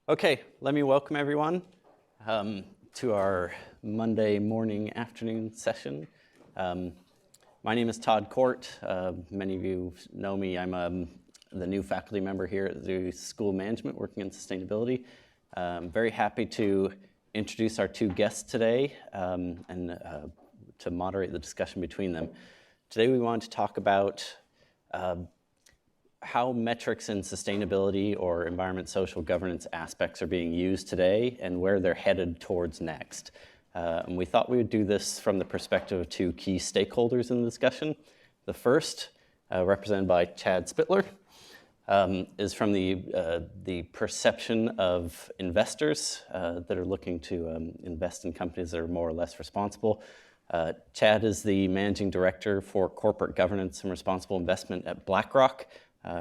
Okay, let me welcome everyone to our Monday morning afternoon session. My name is Todd Court. Many of you know me. I'm the new faculty member here at the School of Management working in sustainability. I'm very happy to introduce our two guests today and to moderate the discussion between them. Today we want to talk about how metrics in sustainability or environment, social governance aspects are being used today and where they're headed towards next. And we thought we would do this from the perspective of two key stakeholders in the discussion. The first, represented by Chad Spittler, is from the perception of investors that are looking to invest in companies that are more or less responsible. Chad is the Managing Director for Corporate Governance and Responsible Investment at BlackRock.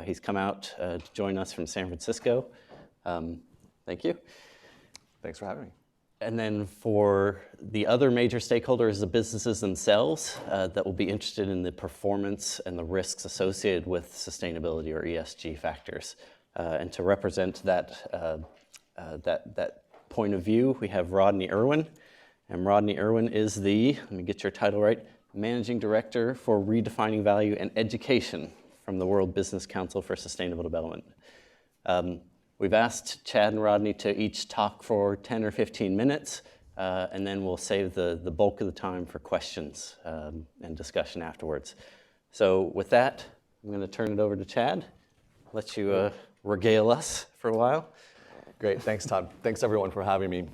He's come out to join us from San Francisco. Thank you. Thanks for having me. And then for the other major stakeholders, the businesses themselves that will be interested in the performance and the risks associated with sustainability or ESG factors. And to represent that point of view, we have Rodney Irwin. And Rodney Irwin is the, let me get your title right, Managing Director for Redefining Value and Education from the World Business Council for Sustainable Development. We've asked Chad and Rodney to each talk for 10 or 15 minutes, and then we'll save the bulk of the time for questions and discussion afterwards. So with that, I'm going to turn it over to Chad, let you regale us for a while. Great, thanks Todd. Thanks everyone for having me.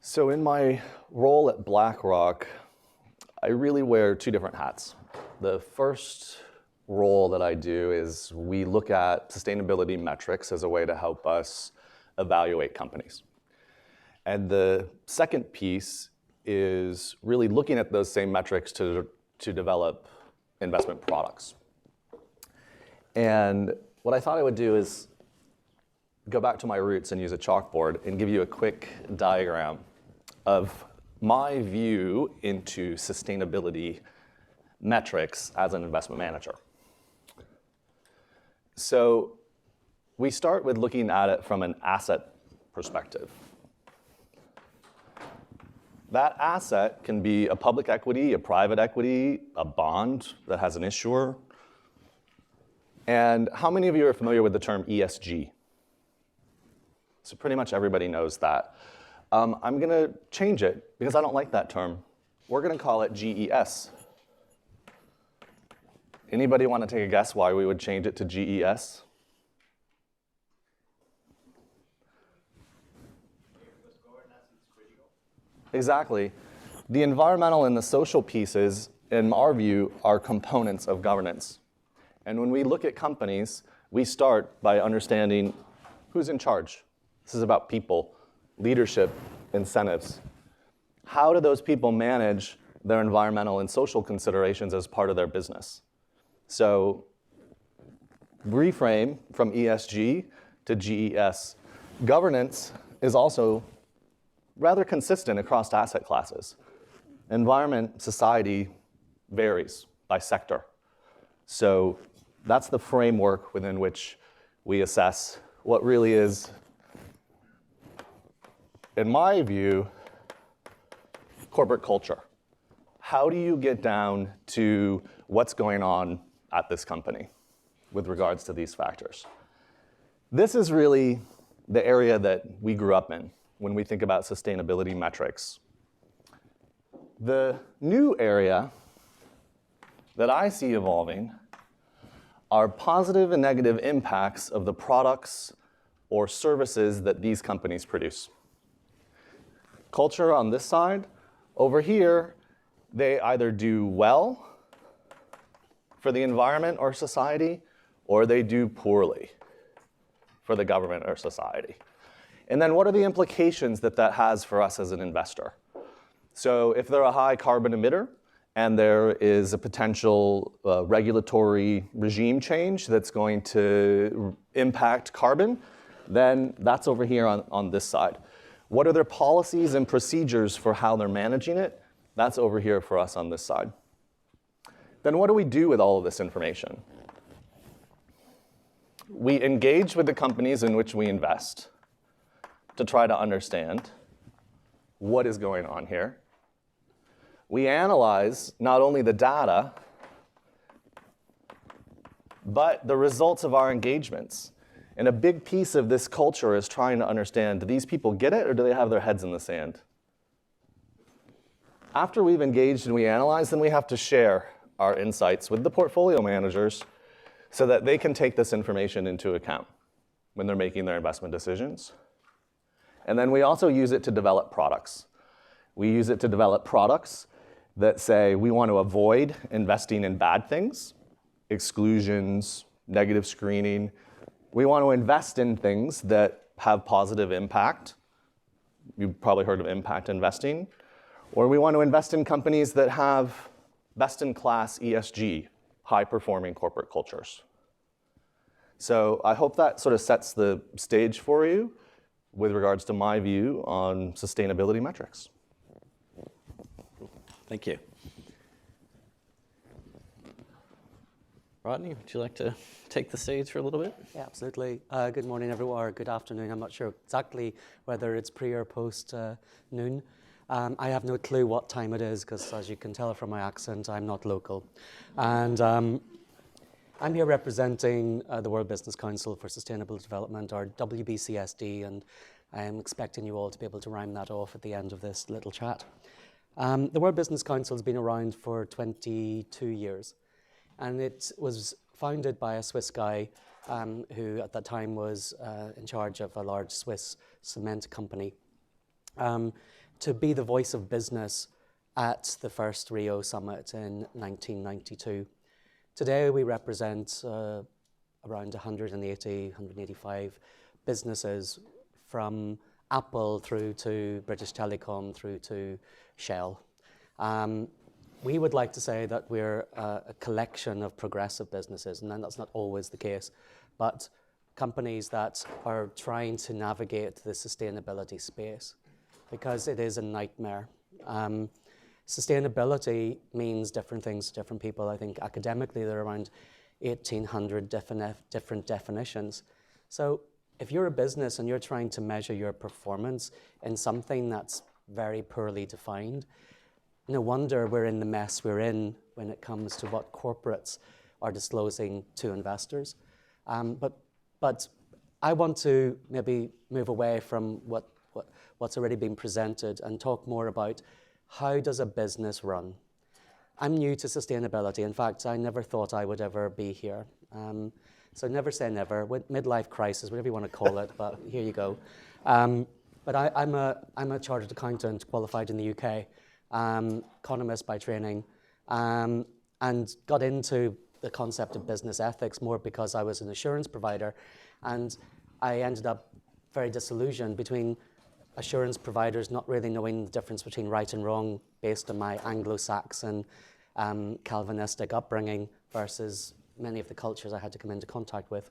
So in my role at BlackRock, I really wear two different hats. The first role that I do is we look at sustainability metrics as a way to help us evaluate companies. And the second piece is really looking at those same metrics to develop investment products. And what I thought I would do is go back to my roots and use a chalkboard and give you a quick diagram of my view into sustainability metrics as an investment manager. So we start with looking at it from an asset perspective. That asset can be a public equity, a private equity, a bond that has an issuer. And how many of you are familiar with the term ESG? So pretty much everybody knows that. I'm going to change it because I don't like that term. We're going to call it GES. Anybody want to take a guess why we would change it to GES? Exactly. The environmental and the social pieces, in our view, are components of governance. And when we look at companies, we start by understanding who's in charge. This is about people, leadership, incentives. How do those people manage their environmental and social considerations as part of their business? So reframe from ESG to GES. Governance is also rather consistent across asset classes. Environment, society varies by sector. So that's the framework within which we assess what really is, in my view, corporate culture. How do you get down to what's going on at this company with regards to these factors? This is really the area that we grew up in when we think about sustainability metrics. The new area that I see evolving are positive and negative impacts of the products or services that these companies produce. Culture on this side. Over here, they either do well for the environment or society, or they do poorly for the government or society. And then what are the implications that that has for us as an investor? So if they're a high carbon emitter and there is a potential regulatory regime change that's going to impact carbon, then that's over here on this side. What are their policies and procedures for how they're managing it? That's over here for us on this side. Then what do we do with all of this information? We engage with the companies in which we invest. to try to understand what is going on here. We analyze not only the data, but the results of our engagements. And a big piece of this culture is trying to understand, do these people get it or do they have their heads in the sand? After we've engaged and we analyze, then we have to share our insights with the portfolio managers so that they can take this information into account when they're making their investment decisions. And then we also use it to develop products. We use it to develop products that say we want to avoid investing in bad things, exclusions, negative screening. We want to invest in things that have positive impact. You've probably heard of impact investing. Or we want to invest in companies that have best-in-class ESG, high-performing corporate cultures. So I hope that sort of sets the stage for you with regards to my view on sustainability metrics. Thank you. Rodney, would you like to take the stage for a little bit? Yeah, absolutely. Good morning, everyone, or good afternoon. I'm not sure exactly whether it's pre or post noon. I have no clue what time it is because, as you can tell from my accent, I'm not local. And I'm here representing the World Business Council for Sustainable Development, or WBCSD, and I'm expecting you all to be able to rhyme that off at the end of this little chat. The World Business Council has been around for 22 years, and it was founded by a Swiss guy who at that time was in charge of a large Swiss cement company, to be the voice of business at the first Rio summit in 1992. Today we represent around 180, 185 businesses, from Apple through to British Telecom through to Shell. We would like to say that we're a collection of progressive businesses, and then that's not always the case, but companies that are trying to navigate the sustainability space, because it is a nightmare. Sustainability means different things to different people. I think academically there are around 1,800 different definitions. So if you're a business and you're trying to measure your performance in something that's very poorly defined, no wonder we're in the mess we're in when it comes to what corporates are disclosing to investors. But I want to maybe move away from what's already been presented and talk more about how does a business run. I'm new to sustainability. In fact, I never thought I would ever be here. So never say never, midlife crisis, whatever you want to call it, but here you go. But I'm a chartered accountant qualified in the UK, economist by training, and got into the concept of business ethics more because I was an assurance provider, and I ended up very disillusioned between assurance providers not really knowing the difference between right and wrong based on my Anglo-Saxon Calvinistic upbringing versus many of the cultures I had to come into contact with.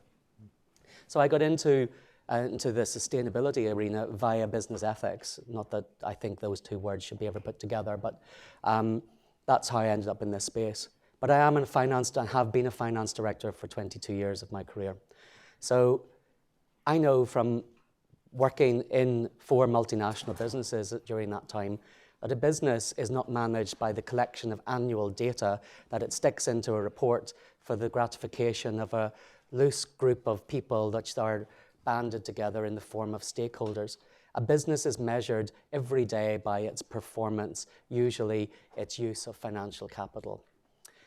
So I got into the sustainability arena via business ethics. Not that I think those two words should be ever put together, but that's how I ended up in this space. But I am in finance and have been a finance director for 22 years of my career. So I know from working in 4 multinational businesses during that time that a business is not managed by the collection of annual data that it sticks into a report for the gratification of a loose group of people that are banded together in the form of stakeholders. A business is measured every day by its performance, usually its use of financial capital.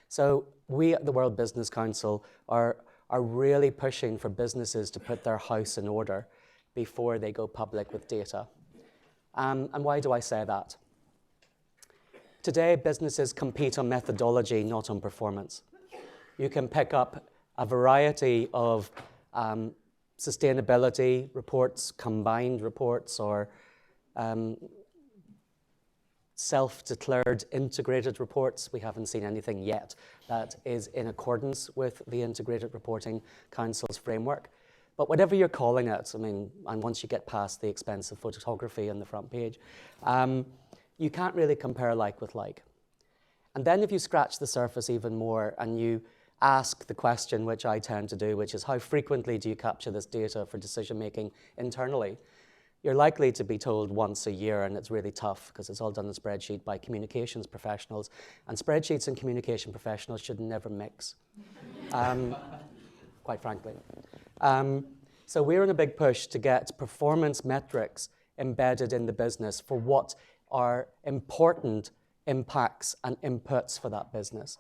So we at the World Business Council are really pushing for businesses to put their house in order before they go public with data. And why do I say that? Today, businesses compete on methodology, not on performance. You can pick up a variety of sustainability reports, combined reports, or self-declared integrated reports. We haven't seen anything yet that is in accordance with the Integrated Reporting Council's framework. But whatever you're calling it, I mean, and once you get past the expensive photography on the front page, you can't really compare like with like. And then if you scratch the surface even more and you ask the question, which I tend to do, which is how frequently do you capture this data for decision making internally? you're likely to be told once a year, and it's really tough because it's all done in a spreadsheet by communications professionals, and spreadsheets and communication professionals should never mix, quite frankly. So we're in a big push to get performance metrics embedded in the business for what are important impacts and inputs for that business.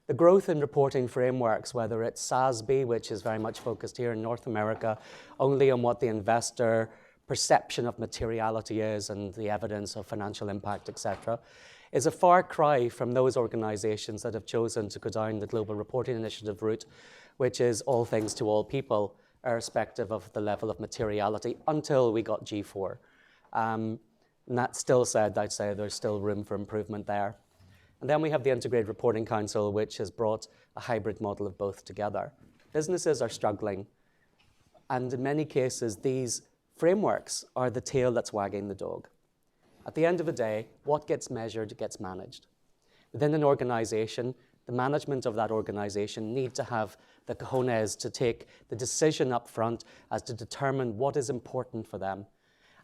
The growth in reporting frameworks, whether it's SASB, which is very much focused here in North America, only on what the investor perception of materiality is and the evidence of financial impact, etc., is a far cry from those organizations that have chosen to go down the Global Reporting Initiative route, which is all things to all people, irrespective of the level of materiality, until we got G4. And that still said, I'd say there's still room for improvement there. And then we have the Integrated Reporting Council, which has brought a hybrid model of both together. Businesses are struggling, and in many cases, these frameworks are the tail that's wagging the dog. At the end of the day, what gets measured gets managed. Within an organization, the management of that organization need to have the cojones to take the decision up front as to determine what is important for them.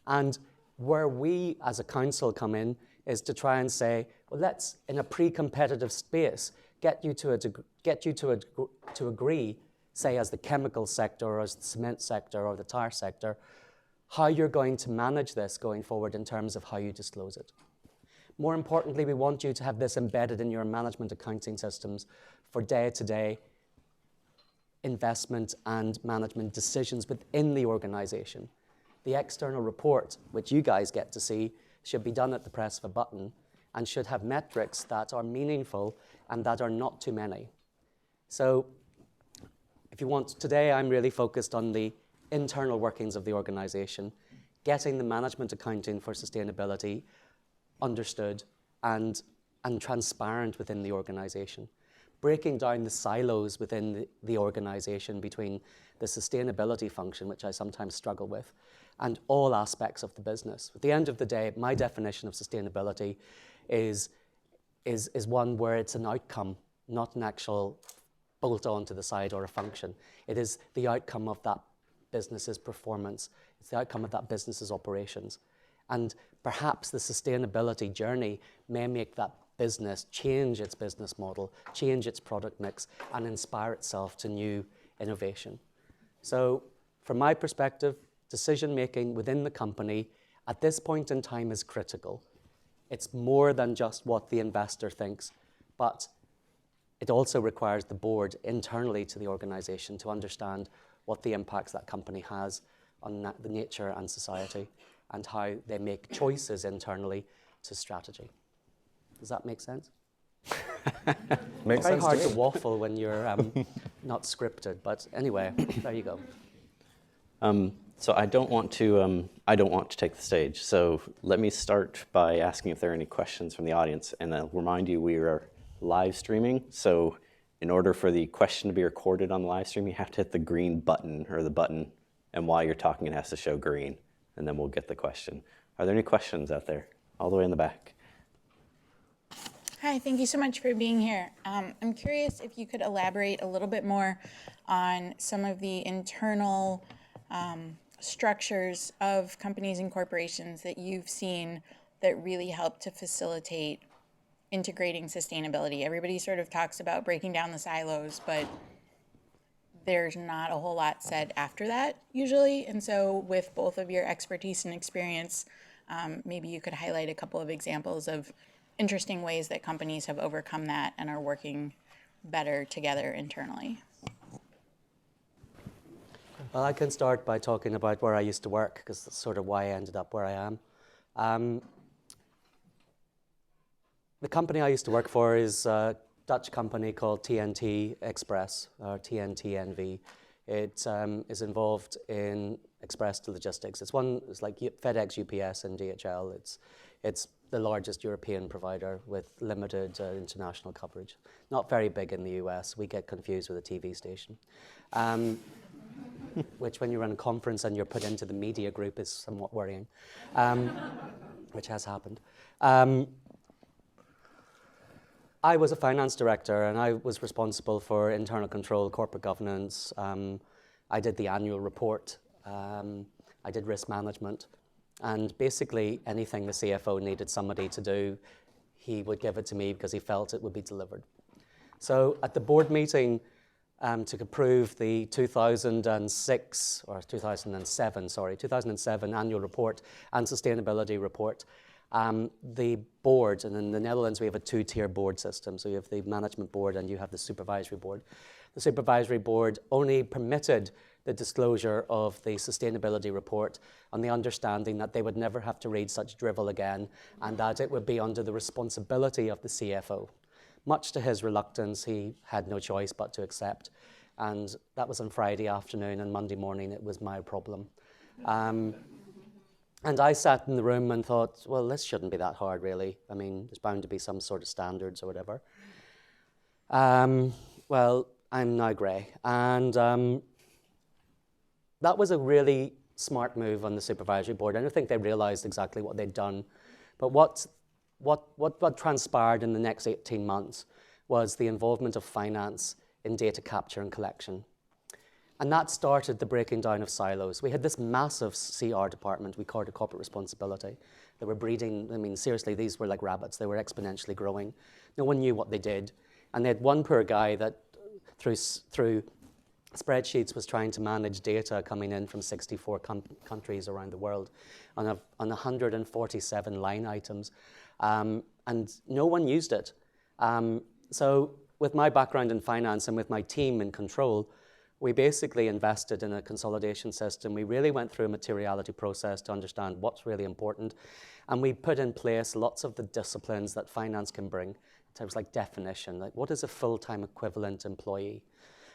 And where we as a council come in is to try and say, well, let's, in a pre-competitive space, get you to agree, say as the chemical sector or as the cement sector or the tire sector, how you're going to manage this going forward in terms of how you disclose it. More importantly, we want you to have this embedded in your management accounting systems for day-to-day investment and management decisions within the organization. The external report, which you guys get to see, should be done at the press of a button and should have metrics that are meaningful and that are not too many. So if you want, today I'm really focused on the internal workings of the organization, getting the management accounting for sustainability understood and transparent within the organization, breaking down the silos within the organization between the sustainability function, which I sometimes struggle with, and all aspects of the business. At the end of the day, my definition of sustainability is one where it's an outcome, not an actual bolt on to the side or a function. It is the outcome of that business's performance. It's the outcome of that business's operations. And perhaps the sustainability journey may make that business change its business model, change its product mix, and inspire itself to new innovation. So from my perspective, decision-making within the company at this point in time is critical. It's more than just what the investor thinks, but it also requires the board internally to the organization to understand what the impacts that company has on the nature and society and how they make choices internally to strategy. Does that make sense? Makes It's very sense hard to to me. waffle when you're not scripted, but anyway, there you go. So I don't want to take the stage. So let me start by asking if there are any questions from the audience, and I'll remind you we are live streaming. So in order for the question to be recorded on the live stream, you have to hit the green button or the button, and while you're talking, it has to show green, and then we'll get the question. Are there any questions out there, all the way in the back? Hi, thank you so much for being here. I'm curious if you could elaborate a little bit more on some of the internal structures of companies and corporations that you've seen that really help to facilitate integrating sustainability. Everybody sort of talks about breaking down the silos, but there's not a whole lot said after that usually. And so with both of your expertise and experience, maybe you could highlight a couple of examples of interesting ways that companies have overcome that and are working better together internally. Well, I can start by talking about where I used to work, because that's sort of why I ended up where I am. The company I used to work for is a Dutch company called TNT Express, or TNT NV. It is involved in express logistics. It's like FedEx, UPS, and DHL. It's the largest European provider with limited international coverage. Not very big in the US. We get confused with a TV station, which when you run a conference and you're put into the media group is somewhat worrying, which has happened. I was a finance director, and I was responsible for internal control, corporate governance. I did the annual report. I did risk management. And basically, anything the CFO needed somebody to do, he would give it to me because he felt it would be delivered. So at the board meeting to approve the 2007 annual report and sustainability report, the board, and in the Netherlands we have a two-tier board system. So you have the management board and you have the supervisory board. The supervisory board only permitted the disclosure of the sustainability report on the understanding that they would never have to read such drivel again and that it would be under the responsibility of the CFO. Much to his reluctance, he had no choice but to accept. And that was on Friday afternoon, and Monday morning it was my problem. And I sat in the room and thought, well, this shouldn't be that hard, really. I mean, there's bound to be some sort of standards or whatever. Well, I'm now grey. And that was a really smart move on the supervisory board. I don't think they realized exactly what they'd done. But what transpired in the next 18 months was the involvement of finance in data capture and collection. And that started the breaking down of silos. We had this massive CR department, we called it corporate responsibility. They were breeding, I mean, seriously, these were like rabbits. They were exponentially growing. No one knew what they did. And they had one poor guy that through spreadsheets was trying to manage data coming in from 64 countries around the world on 147 line items. And no one used it. So with my background in finance and with my team in control, we basically invested in a consolidation system. We really went through a materiality process to understand what's really important. And we put in place lots of the disciplines that finance can bring in terms like definition, like what is a full-time equivalent employee?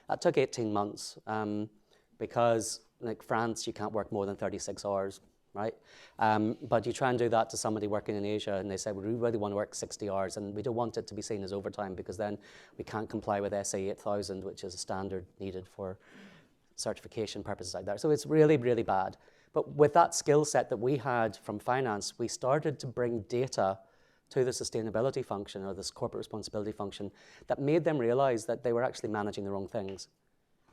That took 18 months because like France, you can't work more than 36 hours, right? But you try and do that to somebody working in Asia and they say, well, we really want to work 60 hours and we don't want it to be seen as overtime because then we can't comply with SA 8000, which is a standard needed for certification purposes like that. So it's really, really bad. But with that skill set that we had from finance, we started to bring data to the sustainability function or this corporate responsibility function that made them realize that they were actually managing the wrong things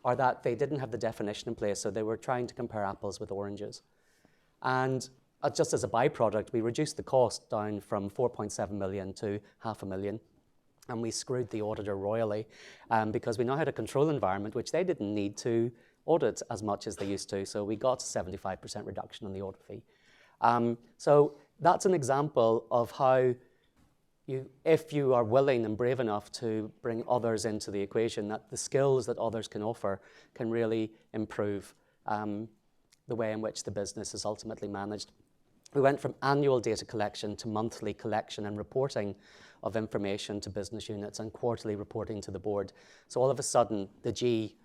or that they didn't have the definition in place, so they were trying to compare apples with oranges. And just as a byproduct, we reduced the cost down from 4.7 million to 500,000, and we screwed the auditor royally because we now had a control environment which they didn't need to audit as much as they used to, so we got a 75% reduction on the audit fee. So that's an example of how if you are willing and brave enough to bring others into the equation, that the skills that others can offer can really improve the way in which the business is ultimately managed. We went from annual data collection to monthly collection and reporting of information to business units and quarterly reporting to the board. So all of a sudden, the G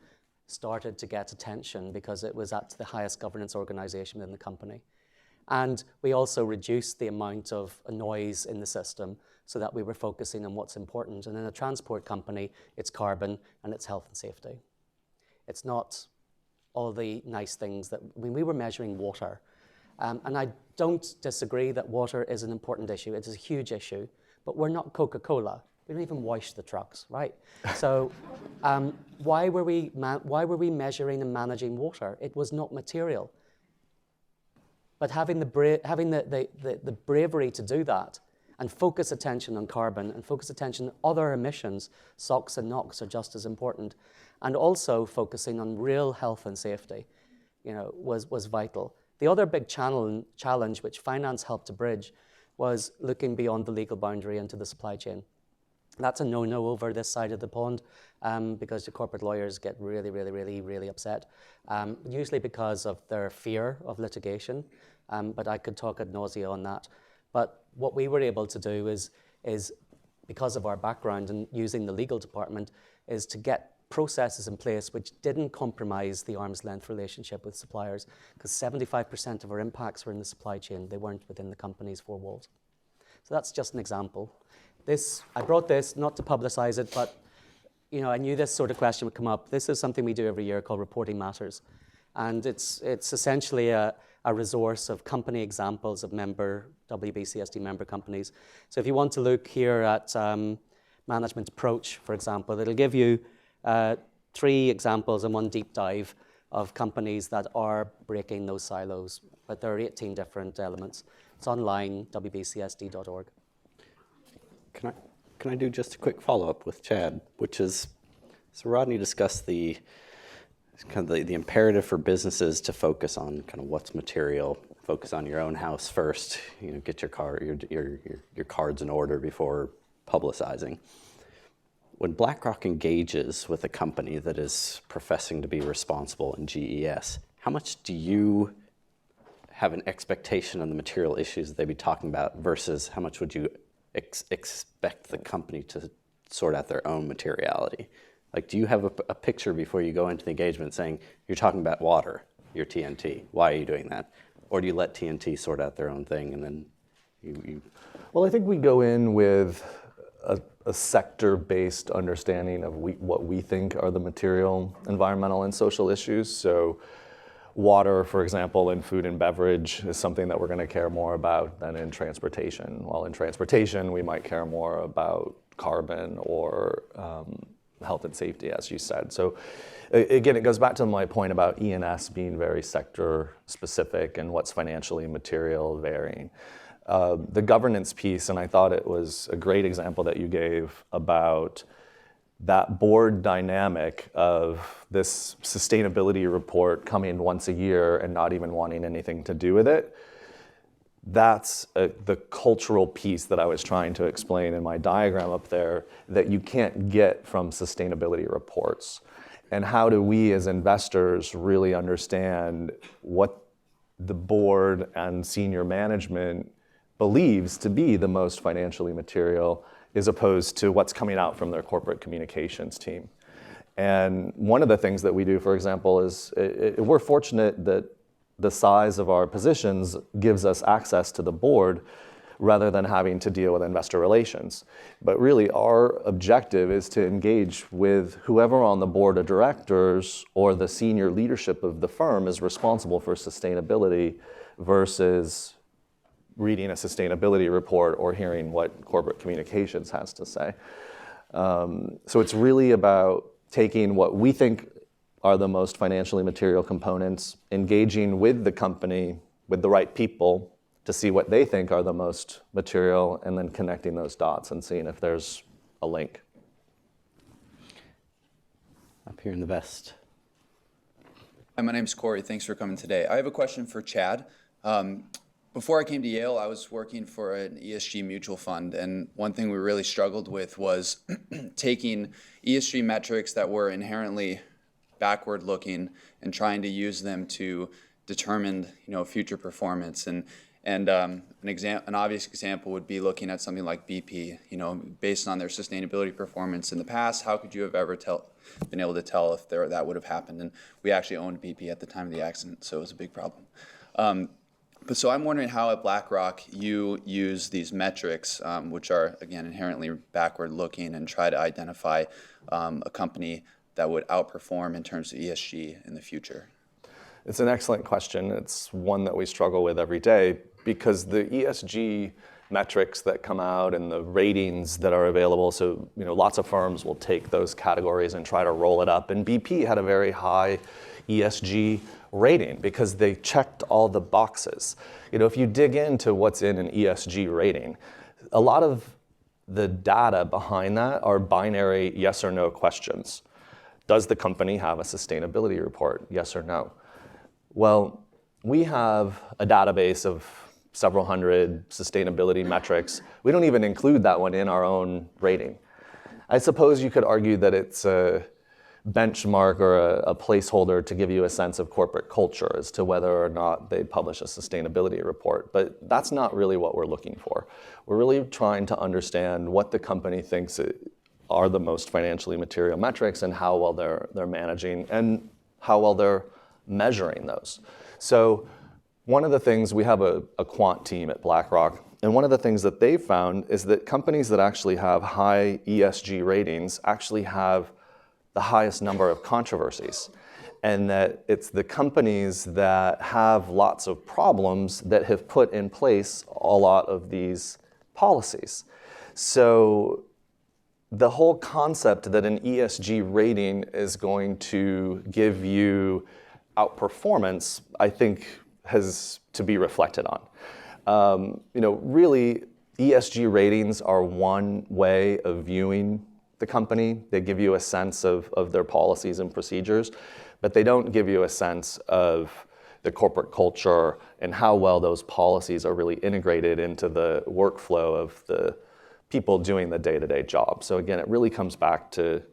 started to get attention because it was at the highest governance organization within the company. And we also reduced the amount of noise in the system so that we were focusing on what's important. And in a transport company, it's carbon and it's health and safety. It's not all the nice things that, I mean, we were measuring water. And I don't disagree that water is an important issue. It is a huge issue, but we're not Coca-Cola. We don't even wash the trucks, right? So why were we measuring and managing water? It was not material. But having the bravery to do that and focus attention on carbon and focus attention on other emissions, SOx and NOx are just as important, and also focusing on real health and safety, was vital. The other big challenge which finance helped to bridge was looking beyond the legal boundary into the supply chain. That's a no-no over this side of the pond because the corporate lawyers get really, really, really, really upset, usually because of their fear of litigation, but I could talk ad nausea on that. But what we were able to do is because of our background and using the legal department, is to get processes in place which didn't compromise the arm's length relationship with suppliers, because 75% of our impacts were in the supply chain. They weren't within the company's four walls. So that's just an example. I brought this not to publicize it, but I knew this sort of question would come up. This is something we do every year called Reporting Matters. And it's essentially a resource of company examples of WBCSD member companies. So if you want to look here at management approach, for example, it'll give you 3 examples and 1 deep dive of companies that are breaking those silos. But there are 18 different elements. It's online, WBCSD.org. Can I do just a quick follow-up with Chad, which is, so Rodney discussed the imperative for businesses to focus on kind of what's material, focus on your own house first, get your cards in order before publicizing. When BlackRock engages with a company that is professing to be responsible in GES, how much do you have an expectation on the material issues that they'd be talking about versus how much would you expect the company to sort out their own materiality? Like, do you have a picture before you go into the engagement saying, you're talking about water, you're TNT, why are you doing that? Or do you let TNT sort out their own thing and then you... Well, I think we go in with a sector-based understanding of what we think are the material, environmental, and social issues. So water, for example, in food and beverage is something that we're going to care more about than in transportation. While in transportation, we might care more about carbon or health and safety, as you said. So again, it goes back to my point about E&S being very sector-specific and what's financially material varying. The governance piece, and I thought it was a great example that you gave about that board dynamic of this sustainability report coming once a year and not even wanting anything to do with it. That's the cultural piece that I was trying to explain in my diagram up there that you can't get from sustainability reports. And how do we as investors really understand what the board and senior management believes to be the most financially material as opposed to what's coming out from their corporate communications team. And one of the things that we do, for example, is we're fortunate that the size of our positions gives us access to the board rather than having to deal with investor relations. But really our objective is to engage with whoever on the board of directors or the senior leadership of the firm is responsible for sustainability versus reading a sustainability report or hearing what corporate communications has to say. So it's really about taking what we think are the most financially material components, engaging with the company, with the right people to see what they think are the most material, and then connecting those dots and seeing if there's a link. Up here in the vest. Hi, my name's Corey. Thanks for coming today. I have a question for Chad. Before I came to Yale, I was working for an ESG mutual fund, and one thing we really struggled with was taking ESG metrics that were inherently backward-looking and trying to use them to determine, future performance. And an obvious example would be looking at something like BP. Based on their sustainability performance in the past, how could you have ever been able to tell if that would have happened? And we actually owned BP at the time of the accident, so it was a big problem. But so I'm wondering how at BlackRock you use these metrics, which are, again, inherently backward-looking, and try to identify a company that would outperform in terms of ESG in the future. It's an excellent question. It's one that we struggle with every day because the ESG metrics that come out and the ratings that are available, so lots of firms will take those categories and try to roll it up. And BP had a very high ESG rating because they checked all the boxes. If you dig into what's in an ESG rating, a lot of the data behind that are binary yes or no questions. Does the company have a sustainability report? Yes or no? Well, we have a database of several hundred sustainability metrics. We don't even include that one in our own rating. I suppose you could argue that it's a benchmark or a placeholder to give you a sense of corporate culture as to whether or not they publish a sustainability report. But that's not really what we're looking for. We're really trying to understand what the company thinks are the most financially material metrics and how well they're managing and how well they're measuring those. So one of the things, we have a quant team at BlackRock, and one of the things that they've found is that companies that actually have high ESG ratings actually have the highest number of controversies, and that it's the companies that have lots of problems that have put in place a lot of these policies. So the whole concept that an ESG rating is going to give you outperformance, I think, has to be reflected on. Really, ESG ratings are one way of viewing the company. They give you a sense of their policies and procedures, but they don't give you a sense of the corporate culture and how well those policies are really integrated into the workflow of the people doing the day-to-day job. So again, it really comes back to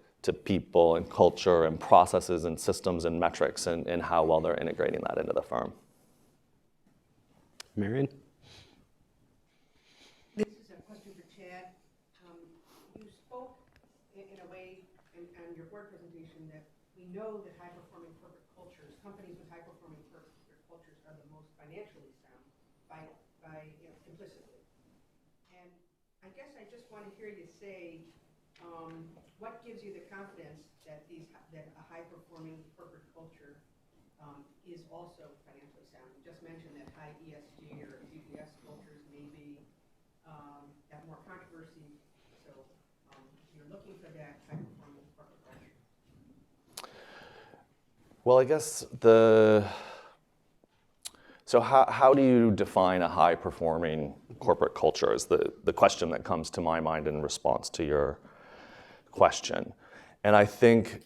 people and culture and processes and systems and metrics and how well they're integrating that into the firm. Marion? This is a question for Chad. You spoke in a way in your board presentation that we know that high-performing corporate cultures, companies with high-performing corporate cultures are the most financially sound by implicitly. And I guess I just want to hear you say, what gives you the confidence that a high-performing corporate culture is also financially sound? You just mentioned that high ESG or GPS cultures maybe have more controversy, so you're looking for that high-performing corporate culture. Well, I guess so how do you define a high-performing corporate culture is the question that comes to my mind in response to your question. And I think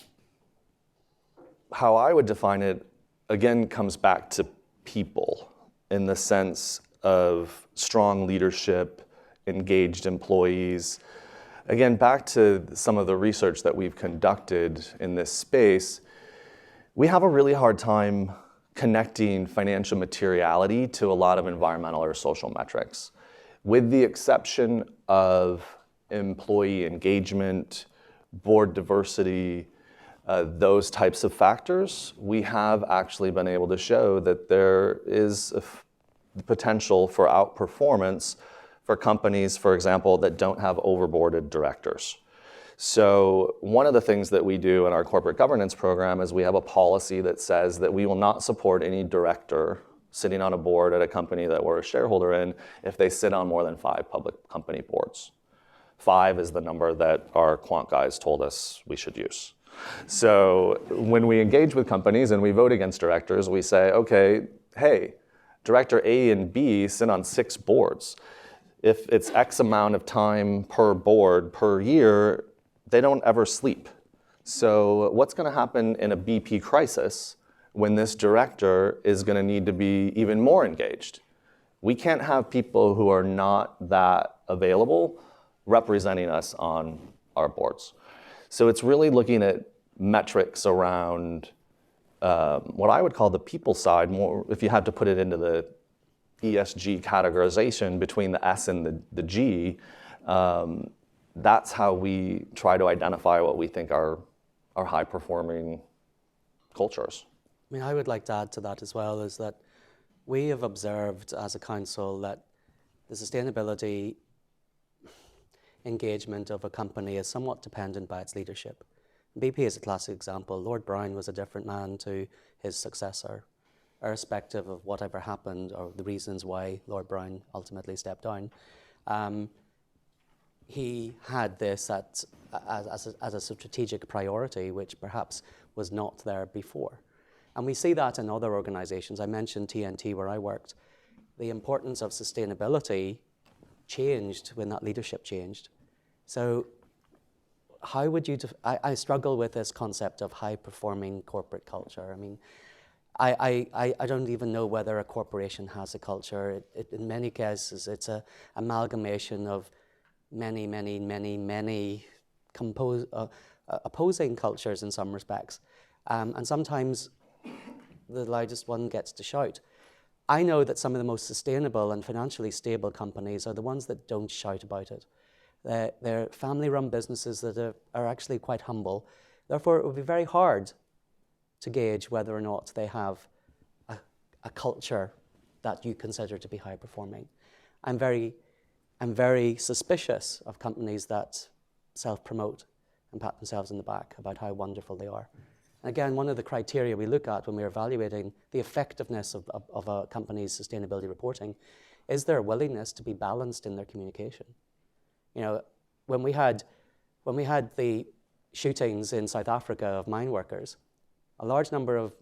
how I would define it, again, comes back to people in the sense of strong leadership, engaged employees. Again, back to some of the research that we've conducted in this space, we have a really hard time connecting financial materiality to a lot of environmental or social metrics. With the exception of employee engagement, board diversity, those types of factors, we have actually been able to show that there is the potential for outperformance for companies, for example, that don't have overboarded directors. So one of the things that we do in our corporate governance program is we have a policy that says that we will not support any director sitting on a board at a company that we're a shareholder in if they sit on more than 5 public company boards. 5 is the number that our quant guys told us we should use. So when we engage with companies and we vote against directors, we say, okay, hey, director A and B sit on 6 boards. If it's X amount of time per board per year, they don't ever sleep. So what's going to happen in a BP crisis when this director is going to need to be even more engaged? We can't have people who are not that available representing us on our boards. So it's really looking at metrics around what I would call the people side, more if you had to put it into the ESG categorization between the S and the G. That's how we try to identify what we think are high-performing cultures. I mean, I would like to add to that as well, is that we have observed as a council that the sustainability engagement of a company is somewhat dependent by its leadership. BP is a classic example. Lord Brown was a different man to his successor, irrespective of whatever happened or the reasons why Lord Brown ultimately stepped down. He had this as a strategic priority, which perhaps was not there before. And we see that in other organizations. I mentioned TNT, where I worked. The importance of sustainability changed when that leadership changed. So how would you, I struggle with this concept of high-performing corporate culture. I mean, I don't even know whether a corporation has a culture. In many cases, it's an amalgamation of many opposing cultures in some respects. And sometimes the loudest one gets to shout. I know that some of the most sustainable and financially stable companies are the ones that don't shout about it. They're family-run businesses that are actually quite humble. Therefore, it would be very hard to gauge whether or not they have a culture that you consider to be high-performing. I'm very suspicious of companies that self-promote and pat themselves on the back about how wonderful they are. Again, one of the criteria we look at when we're evaluating the effectiveness of a company's sustainability reporting is their willingness to be balanced in their communication. You know, when we had the shootings in South Africa of mine workers, a large number of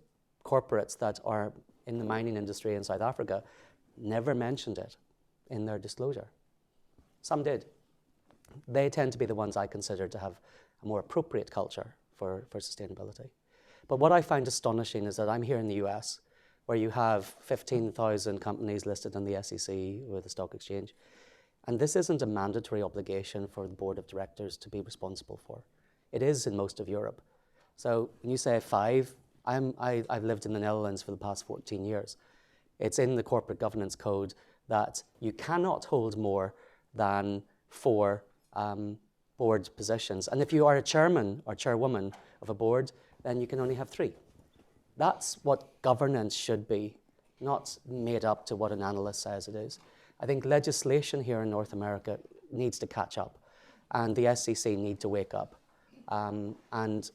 corporates that are in the mining industry in South Africa never mentioned it in their disclosure. Some did. They tend to be the ones I consider to have a more appropriate culture for sustainability. But what I find astonishing is that I'm here in the US, where you have 15,000 companies listed on the SEC or the stock exchange, and this isn't a mandatory obligation for the board of directors to be responsible for. It is in most of Europe. So when you say 5, I've lived in the Netherlands for the past 14 years. It's in the corporate governance code that you cannot hold more than 4 board positions. And if you are a chairman or chairwoman of a board, then you can only have 3. That's what governance should be, not made up to what an analyst says it is. I think legislation here in North America needs to catch up, and the SEC need to wake up and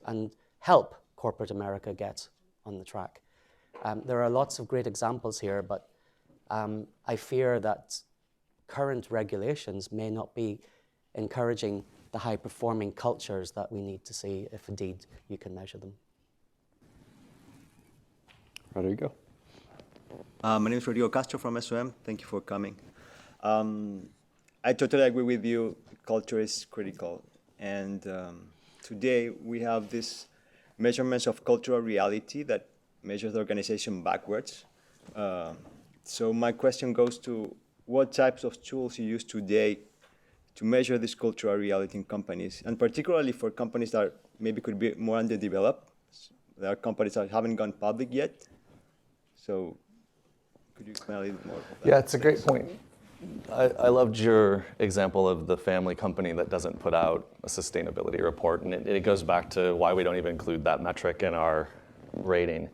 help corporate America get on the track. There are lots of great examples here, but I fear that current regulations may not be encouraging the high-performing cultures that we need to see if indeed you can measure them. There you go. My name is Rodrigo Castro from SOM. Thank you for coming. I totally agree with you. Culture is critical. And today we have this measurements of cultural reality that measures the organization backwards. So my question goes to what types of tools you use today to measure this cultural reality in companies, and particularly for companies that maybe could be more underdeveloped. There are companies that haven't gone public yet. So could you explain a little more about that? Yeah, it's a great point. I loved your example of the family company that doesn't put out a sustainability report, and it goes back to why we don't even include that metric in our rating.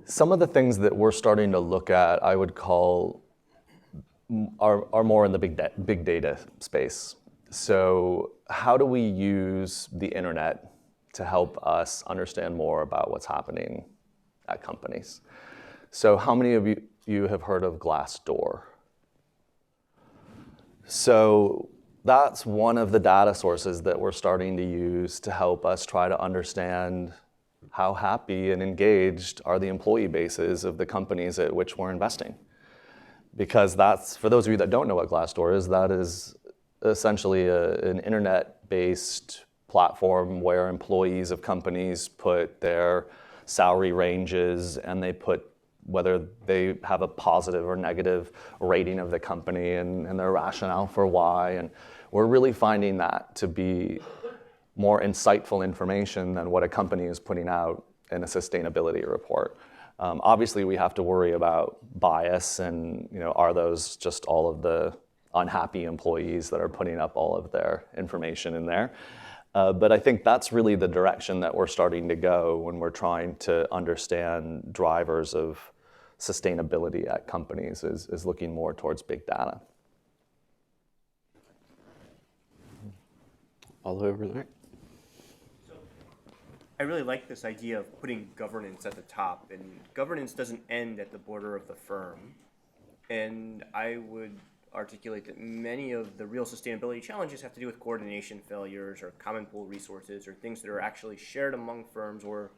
Some of the things that we're starting to look at, I would call, are more in the big data space. So how do we use the internet to help us understand more about what's happening at companies? So how many of you have heard of Glassdoor? So that's one of the data sources that we're starting to use to help us try to understand how happy and engaged are the employee bases of the companies at which we're investing. Because that's, for those of you that don't know what Glassdoor is, that is essentially an internet-based platform where employees of companies put their salary ranges and they put whether they have a positive or negative rating of the company and their rationale for why. And we're really finding that to be more insightful information than what a company is putting out in a sustainability report. Obviously, we have to worry about bias and, are those just all of the unhappy employees that are putting up all of their information in there? But I think that's really the direction that we're starting to go when we're trying to understand drivers of sustainability at companies is looking more towards big data. All over there. I really like this idea of putting governance at the top, and governance doesn't end at the border of the firm. And I would articulate that many of the real sustainability challenges have to do with coordination failures or common pool resources or things that are actually shared among firms or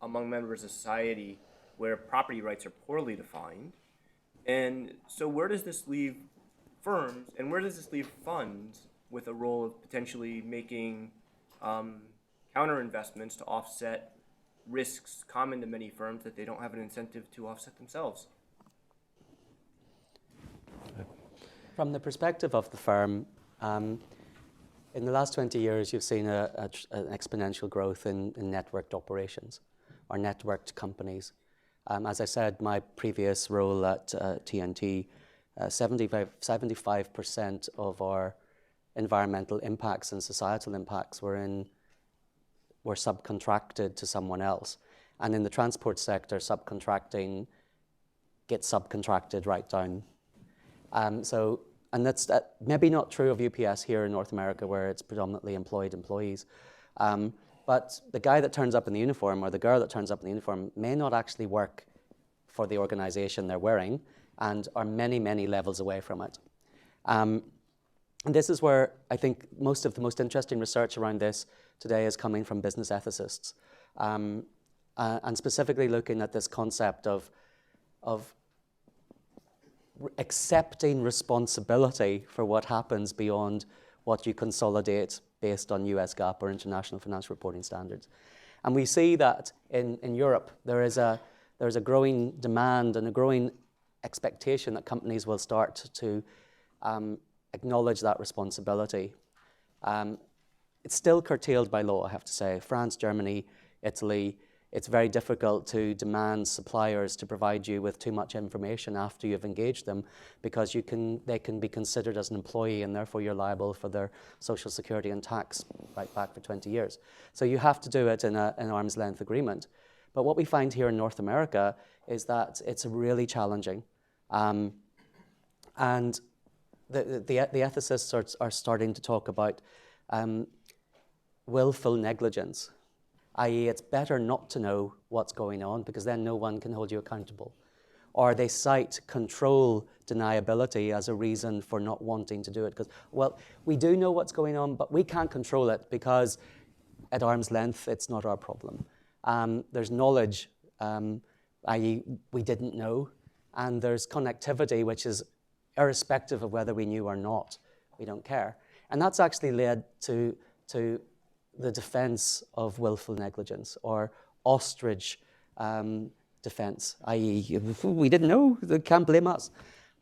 among members of society where property rights are poorly defined. And so where does this leave firms and where does this leave funds with a role of potentially making counter investments to offset risks common to many firms that they don't have an incentive to offset themselves? From the perspective of the firm, in the last 20 years, you've seen an exponential growth in networked operations or networked companies. As I said, my previous role at TNT, 75% of our environmental impacts and societal impacts were subcontracted to someone else. And in the transport sector, subcontracting gets subcontracted right down. And that's maybe not true of UPS here in North America, where it's predominantly employed employees. But the guy that turns up in the uniform or the girl that turns up in the uniform may not actually work for the organization they're wearing and are many, many levels away from it. And this is where I think most of the most interesting research around this today is coming from business ethicists. and specifically looking at this concept of accepting responsibility for what happens beyond what you consolidate based on US GAAP or international financial reporting standards. And we see that in Europe, there is a growing demand and a growing expectation that companies will start to acknowledge that responsibility. It's still curtailed by law, I have to say. France, Germany, Italy, it's very difficult to demand suppliers to provide you with too much information after you've engaged them, because they can be considered as an employee, and therefore you're liable for their social security and tax right back for 20 years. So you have to do it in an arm's length agreement. But what we find here in North America is that it's really challenging. And the ethicists are starting to talk about willful negligence, i.e. it's better not to know what's going on because then no one can hold you accountable. Or they cite control deniability as a reason for not wanting to do it because, well, we do know what's going on, but we can't control it because at arm's length, it's not our problem. There's knowledge, i.e. we didn't know, and there's connectivity, which is irrespective of whether we knew or not, we don't care. And that's actually led to the defense of willful negligence, or ostrich defense, i.e. we didn't know, they can't blame us.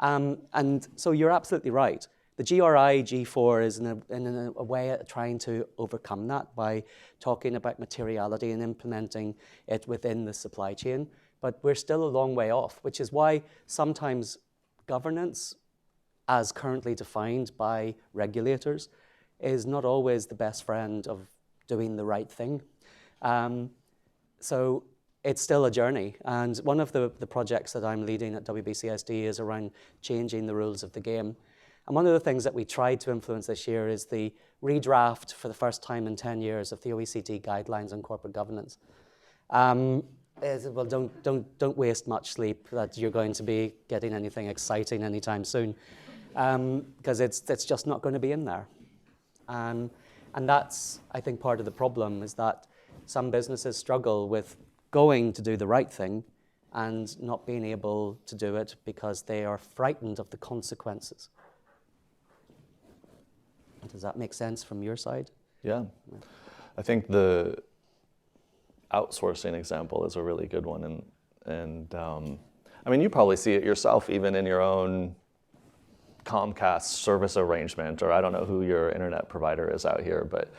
And so you're absolutely right. The GRI, G4 is in a way trying to overcome that by talking about materiality and implementing it within the supply chain. But we're still a long way off, which is why sometimes governance, as currently defined by regulators, is not always the best friend of doing the right thing. So it's still a journey. And one of the projects that I'm leading at WBCSD is around changing the rules of the game. And one of the things that we tried to influence this year is the redraft for the first time in 10 years of the OECD guidelines on corporate governance. Well, don't waste much sleep that you're going to be getting anything exciting anytime soon, because it's just not going to be in there. And that's, I think, part of the problem is that some businesses struggle with going to do the right thing and not being able to do it because they are frightened of the consequences. Does that make sense from your side? Yeah. I think the outsourcing example is a really good one. And I mean, you probably see it yourself, even in your own Comcast service arrangement, or I don't know who your internet provider is out here, but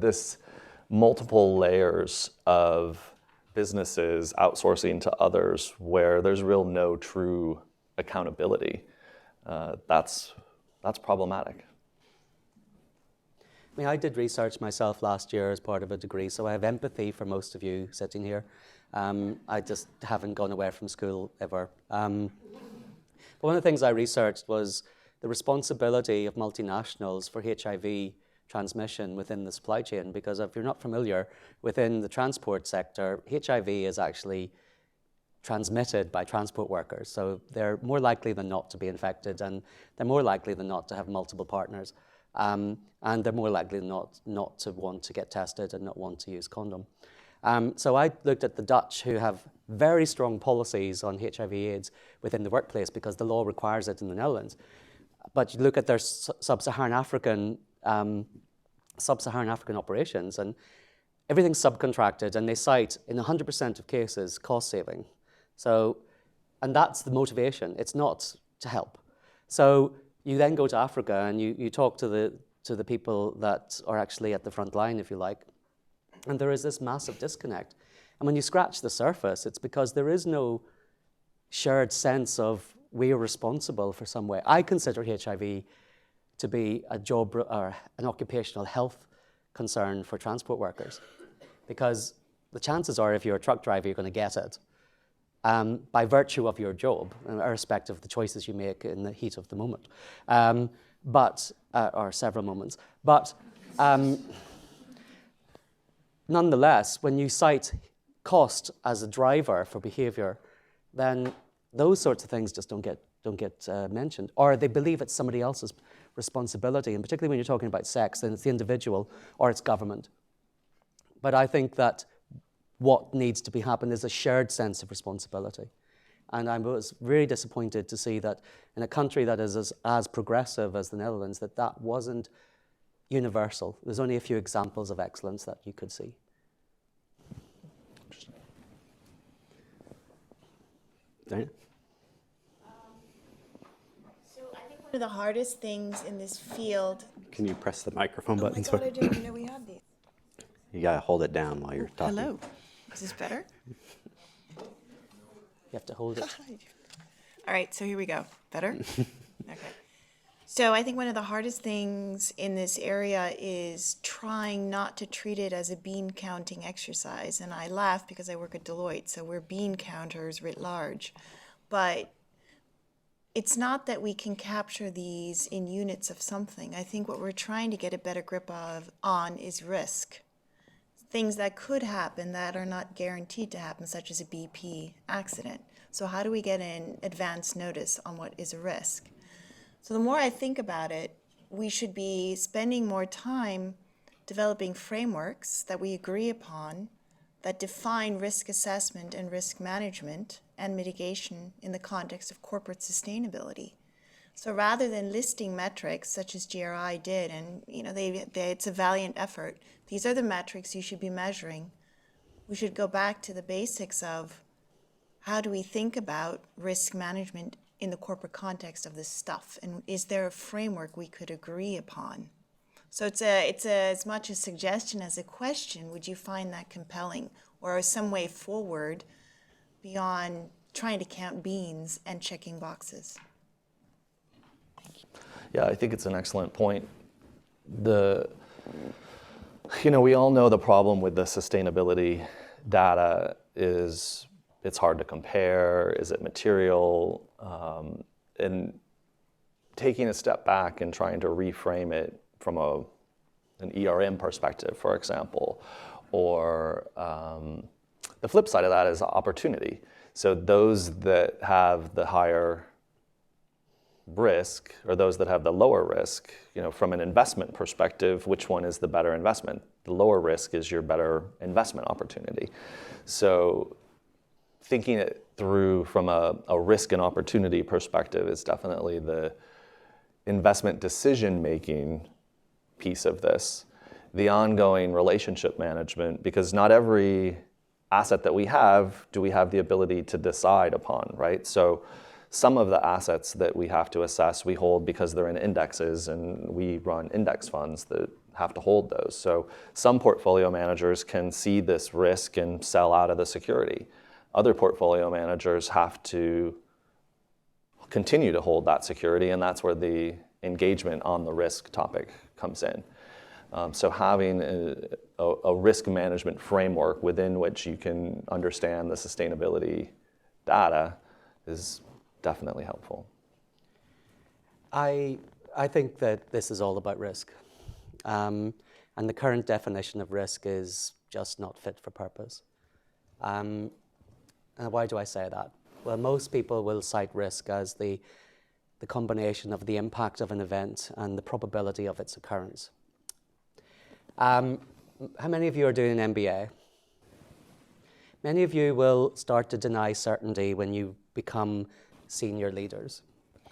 this multiple layers of businesses outsourcing to others where there's no true accountability. That's problematic. I mean, I did research myself last year as part of a degree, so I have empathy for most of you sitting here. I just haven't gone away from school ever. But one of the things I researched was the responsibility of multinationals for HIV transmission within the supply chain, because if you're not familiar, within the transport sector, HIV is actually transmitted by transport workers. So they're more likely than not to be infected, and they're more likely than not to have multiple partners. And they're more likely than not to want to get tested and not want to use condom. So I looked at the Dutch, who have very strong policies on HIV/AIDS within the workplace because the law requires it in the Netherlands. But you look at their sub-Saharan African operations, and everything's subcontracted, and they cite in 100% of cases cost saving. So, and that's the motivation. It's not to help. So you then go to Africa and you talk to the people that are actually at the front line, if you like, and there is this massive disconnect. And when you scratch the surface, it's because there is no shared sense of we are responsible for some way. I consider HIV to be a job or an occupational health concern for transport workers, because the chances are if you're a truck driver, you're going to get it by virtue of your job, irrespective of the choices you make in the heat of the moment, or several moments. But nonetheless, when you cite cost as a driver for behavior, then those sorts of things just don't get mentioned, or they believe it's somebody else's responsibility, and particularly when you're talking about sex, then it's the individual or it's government. But I think that what needs to be happening is a shared sense of responsibility. And I was really disappointed to see that in a country that is as progressive as the Netherlands, that wasn't universal. There's only a few examples of excellence that you could see. Diana? So I think one of the hardest things in this field. Can you press the microphone button? Oh my God, I didn't even know we had these. You gotta hold it down while you're talking. Hello. Is this better? You have to hold it. All right, so here we go. Better? Okay. So I think one of the hardest things in this area is trying not to treat it as a bean counting exercise. And I laugh because I work at Deloitte, so we're bean counters writ large. But it's not that we can capture these in units of something. I think what we're trying to get a better grip on is risk. Things that could happen that are not guaranteed to happen, such as a BP accident. So how do we get an advance notice on what is a risk? So the more I think about it, we should be spending more time developing frameworks that we agree upon that define risk assessment and risk management and mitigation in the context of corporate sustainability. So rather than listing metrics such as GRI did, and it's a valiant effort, these are the metrics you should be measuring. We should go back to the basics of how do we think about risk management in the corporate context of this stuff, and is there a framework we could agree upon? So it's as much a suggestion as a question. Would you find that compelling, or some way forward beyond trying to count beans and checking boxes? Yeah, I think it's an excellent point. We all know the problem with the sustainability data is it's hard to compare. Is it material? And taking a step back and trying to reframe it from an ERM perspective, for example, or the flip side of that is opportunity. So those that have the higher risk or those that have the lower risk, from an investment perspective, which one is the better investment? The lower risk is your better investment opportunity. So thinking it through from a risk and opportunity perspective is definitely the investment decision-making piece of this. The ongoing relationship management, because not every asset that we have do we have the ability to decide upon, right? So some of the assets that we have to assess, we hold because they're in indexes, and we run index funds that have to hold those. So some portfolio managers can see this risk and sell out of the security. Other portfolio managers have to continue to hold that security, and that's where the engagement on the risk topic comes in. So having a risk management framework within which you can understand the sustainability data is definitely helpful. I think that this is all about risk. And the current definition of risk is just not fit for purpose. And why do I say that? Well, most people will cite risk as the combination of the impact of an event and the probability of its occurrence. How many of you are doing an MBA? Many of you will start to deny certainty when you become senior leaders.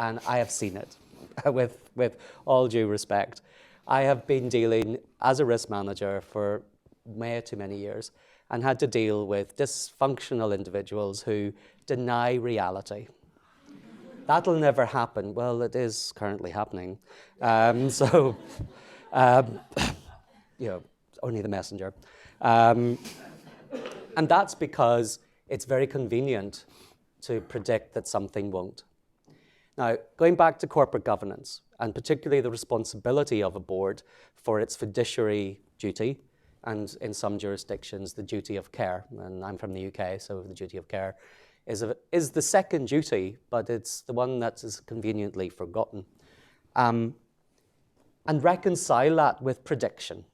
And I have seen it, with all due respect. I have been dealing as a risk manager for way too many years and had to deal with dysfunctional individuals who deny reality. That'll never happen. Well, it is currently happening. Only the messenger. And that's because it's very convenient to predict that something won't. Now, going back to corporate governance, and particularly the responsibility of a board for its fiduciary duty, and in some jurisdictions, the duty of care. And I'm from the UK, so the duty of care is the second duty, but it's the one that is conveniently forgotten. And reconcile that with prediction.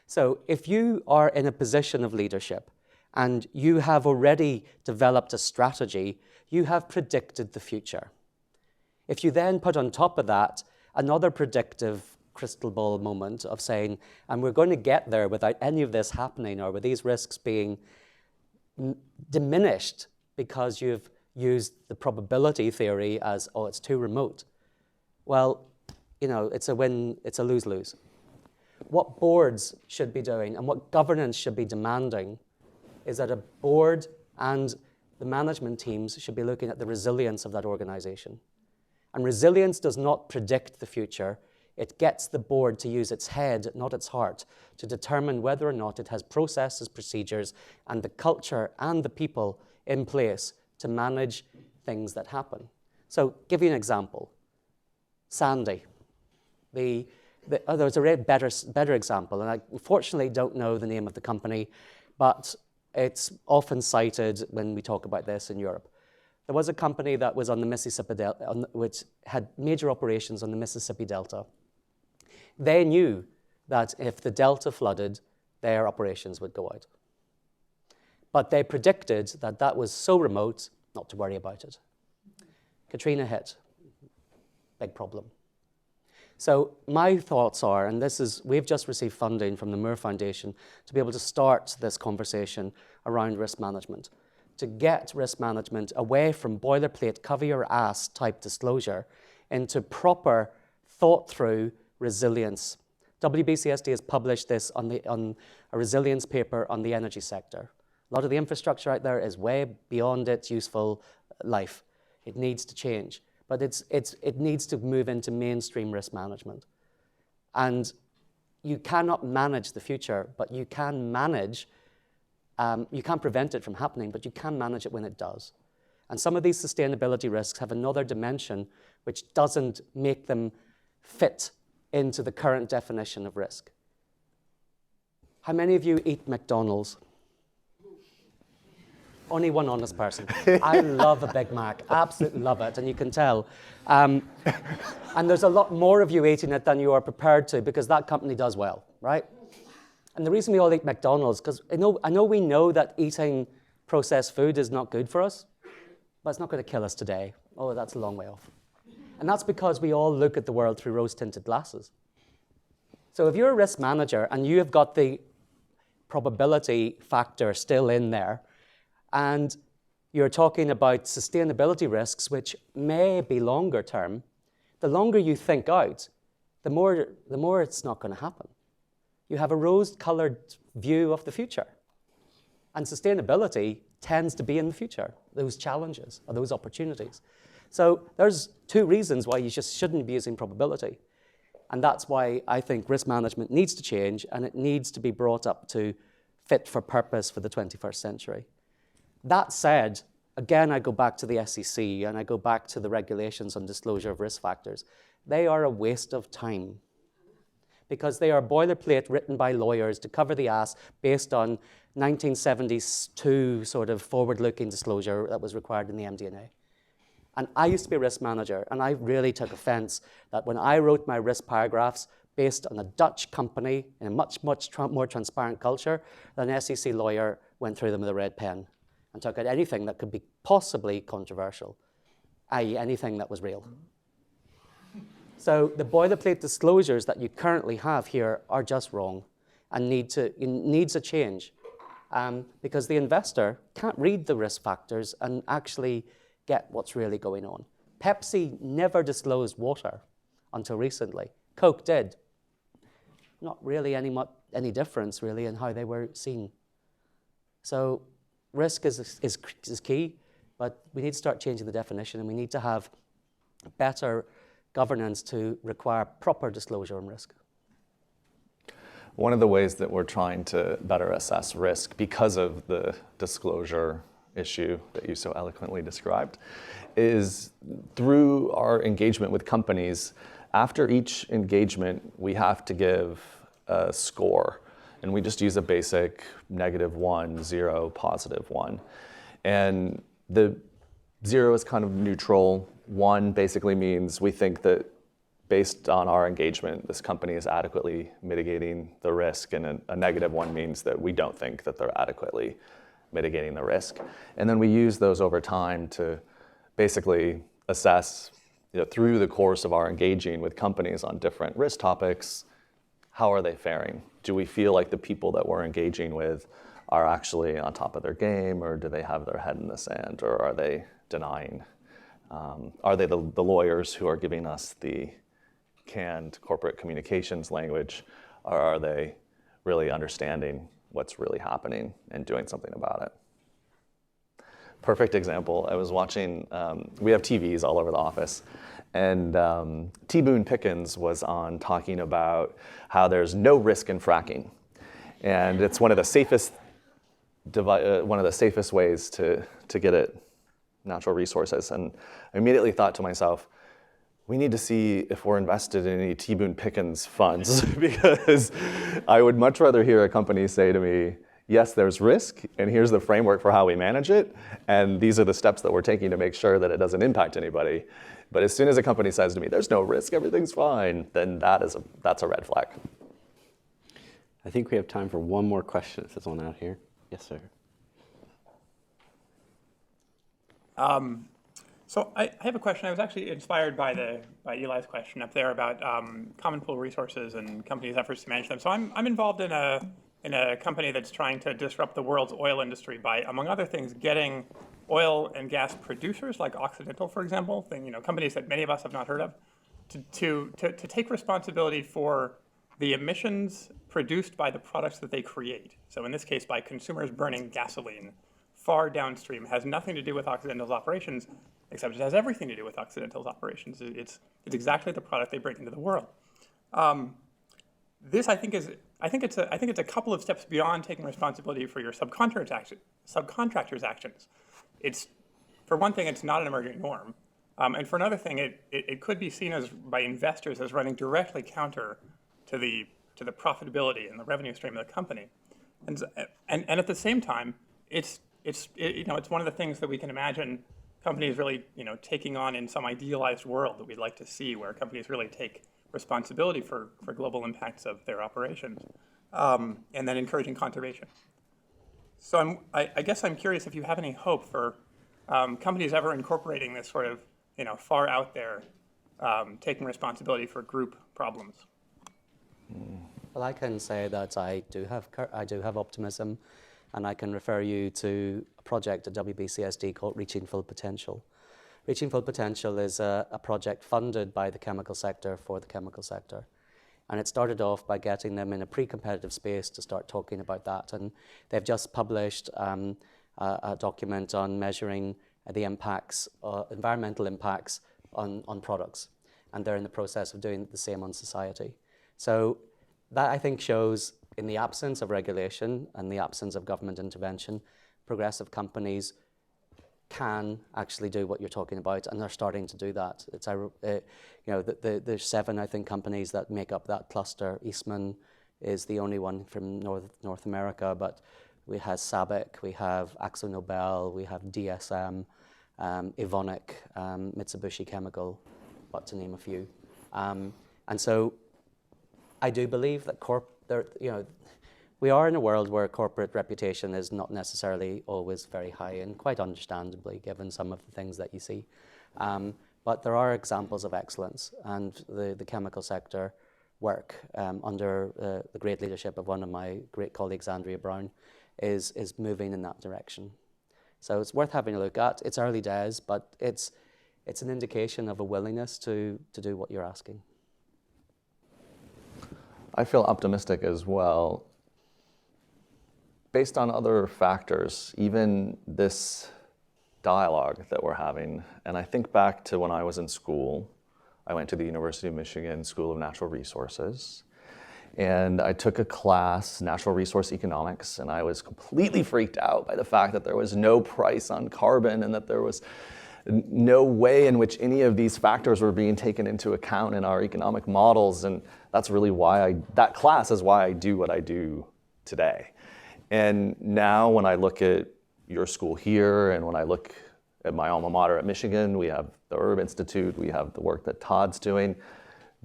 So if you are in a position of leadership and you have already developed a strategy, you have predicted the future. If you then put on top of that another predictive crystal ball moment of saying, and we're going to get there without any of this happening or with these risks being diminished because you've used the probability theory as, oh, it's too remote. Well, you know, it's a lose-lose. What boards should be doing and what governance should be demanding is that a board and the management teams should be looking at the resilience of that organization. And resilience does not predict the future. It gets the board to use its head, not its heart, to determine whether or not it has processes, procedures, and the culture and the people in place to manage things that happen. So, give you an example. Sandy. There's a better example, and I unfortunately don't know the name of the company, but it's often cited when we talk about this in Europe. There was a company that was on the Mississippi Delta, which had major operations on the Mississippi Delta. They knew that if the Delta flooded, their operations would go out. But they predicted that that was so remote not to worry about it. Katrina hit. Big problem. So my thoughts are, and we've just received funding from the Moore Foundation to be able to start this conversation around risk management, to get risk management away from boilerplate, cover your ass type disclosure into proper, thought through resilience. WBCSD has published this on a resilience paper on the energy sector. A lot of the infrastructure out there is way beyond its useful life. It needs to change. But it needs to move into mainstream risk management. And you cannot manage the future, but you can manage, you can't prevent it from happening, but you can manage it when it does. And some of these sustainability risks have another dimension which doesn't make them fit into the current definition of risk. How many of you eat McDonald's? Only one honest person. I love a Big Mac, absolutely love it, and you can tell. And there's a lot more of you eating it than you are prepared to because that company does well, right? And the reason we all eat McDonald's, because I know we know that eating processed food is not good for us, but it's not going to kill us today. Oh, that's a long way off. And that's because we all look at the world through rose-tinted glasses. So if you're a risk manager and you have got the probability factor still in there, and you're talking about sustainability risks, which may be longer term, the longer you think out, the more it's not going to happen. You have a rose-colored view of the future. And sustainability tends to be in the future, those challenges or those opportunities. So there's two reasons why you just shouldn't be using probability. And that's why I think risk management needs to change, and it needs to be brought up to fit for purpose for the 21st century. That said, again, I go back to the SEC and I go back to the regulations on disclosure of risk factors. They are a waste of time because they are boilerplate written by lawyers to cover the ass based on 1972 sort of forward-looking disclosure that was required in the MD&A. And I used to be a risk manager, and I really took offense that when I wrote my risk paragraphs based on a Dutch company in a much more transparent culture, an SEC lawyer went through them with a red pen and took out anything that could be possibly controversial, i.e. anything that was real. So the boilerplate disclosures that you currently have here are just wrong and needs a change because the investor can't read the risk factors and actually get what's really going on. Pepsi never disclosed water until recently. Coke did. Not really any difference really in how they were seen. So risk is key, but we need to start changing the definition, and we need to have better governance to require proper disclosure on risk. One of the ways that we're trying to better assess risk because of the disclosure issue that you so eloquently described is through our engagement with companies. After each engagement, we have to give a score. And we just use a basic -1, 0, +1. And the 0 is kind of neutral. 1 basically means we think that based on our engagement, this company is adequately mitigating the risk. And a -1 means that we don't think that they're adequately mitigating the risk. And then we use those over time to basically assess through the course of our engaging with companies on different risk topics, how are they faring? Do we feel like the people that we're engaging with are actually on top of their game, or do they have their head in the sand, or are they denying? Are they the lawyers who are giving us the canned corporate communications language, or are they really understanding what's really happening and doing something about it? Perfect example, I was watching, we have TVs all over the office, and T. Boone Pickens was on talking about how there's no risk in fracking. And it's one of the safest ways to get at natural resources. And I immediately thought to myself, we need to see if we're invested in any T. Boone Pickens funds, because I would much rather hear a company say to me, yes, there's risk, and here's the framework for how we manage it, and these are the steps that we're taking to make sure that it doesn't impact anybody. But as soon as a company says to me, there's no risk, everything's fine, then that's a red flag. I think we have time for one more question if there's one out here. Yes, sir. So I have a question. I was actually inspired by Eli's question up there about common pool resources and companies' efforts to manage them. So I'm involved in a company that's trying to disrupt the world's oil industry by, among other things, getting oil and gas producers like Occidental, for example, companies that many of us have not heard of, to take responsibility for the emissions produced by the products that they create. So in this case, by consumers burning gasoline far downstream, has nothing to do with Occidental's operations, except it has everything to do with Occidental's operations. It's exactly the product they bring into the world. This I think it's a couple of steps beyond taking responsibility for your subcontractors' actions. It's, for one thing, it's not an emerging norm, and for another thing, it could be seen as by investors as running directly counter to the profitability and the revenue stream of the company, and at the same time, it's one of the things that we can imagine companies really taking on in some idealized world that we'd like to see, where companies really take responsibility for global impacts of their operations, and then encouraging conservation. So I guess I'm curious if you have any hope for companies ever incorporating this sort of far out there, taking responsibility for group problems. Well, I can say that I do have optimism, and I can refer you to a project at WBCSD called Reaching Full Potential. Reaching Full Potential is a project funded by the chemical sector for the chemical sector. And it started off by getting them in a pre-competitive space to start talking about that. And they've just published a document on measuring the impacts, environmental impacts on products. And they're in the process of doing the same on society. So that, I think, shows, in the absence of regulation and the absence of government intervention, progressive companies can actually do what you're talking about, and they're starting to do that. It's there's 7, I think, companies that make up that cluster. Eastman is the only one from North America, but we have SABIC, we have AkzoNobel, we have DSM, Evonik, Mitsubishi Chemical, but to name a few. And so I do believe that we are in a world where corporate reputation is not necessarily always very high, and quite understandably, given some of the things that you see. But there are examples of excellence, and the chemical sector work under the great leadership of one of my great colleagues, Andrea Brown, is moving in that direction. So it's worth having a look at. It's early days, but it's an indication of a willingness to do what you're asking. I feel optimistic as well. Based on other factors, even this dialogue that we're having, and I think back to when I was in school. I went to the University of Michigan School of Natural Resources, and I took a class, Natural Resource Economics, and I was completely freaked out by the fact that there was no price on carbon and that there was no way in which any of these factors were being taken into account in our economic models, and that's really why that class is why I do what I do today. And now when I look at your school here, and when I look at my alma mater at Michigan, we have the Herb Institute, we have the work that Todd's doing.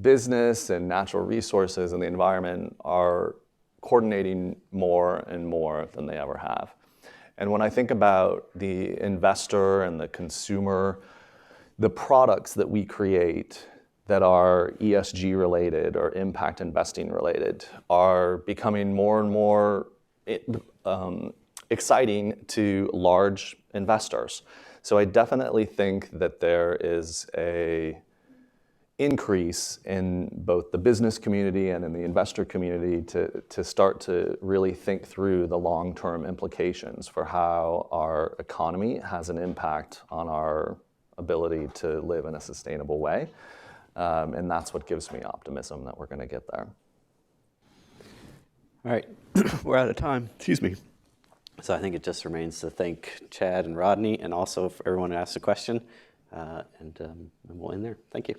Business and natural resources and the environment are coordinating more and more than they ever have. And when I think about the investor and the consumer the products that we create that are ESG related or impact investing related are becoming more and more exciting to large investors. So I definitely think that there is a increase in both the business community and in the investor community to start to really think through the long-term implications for how our economy has an impact on our ability to live in a sustainable way. And that's what gives me optimism that we're going to get there. All right, we're out of time. Excuse me. So I think it just remains to thank Chad and Rodney, and also for everyone who asked a question, and we'll end there. Thank you.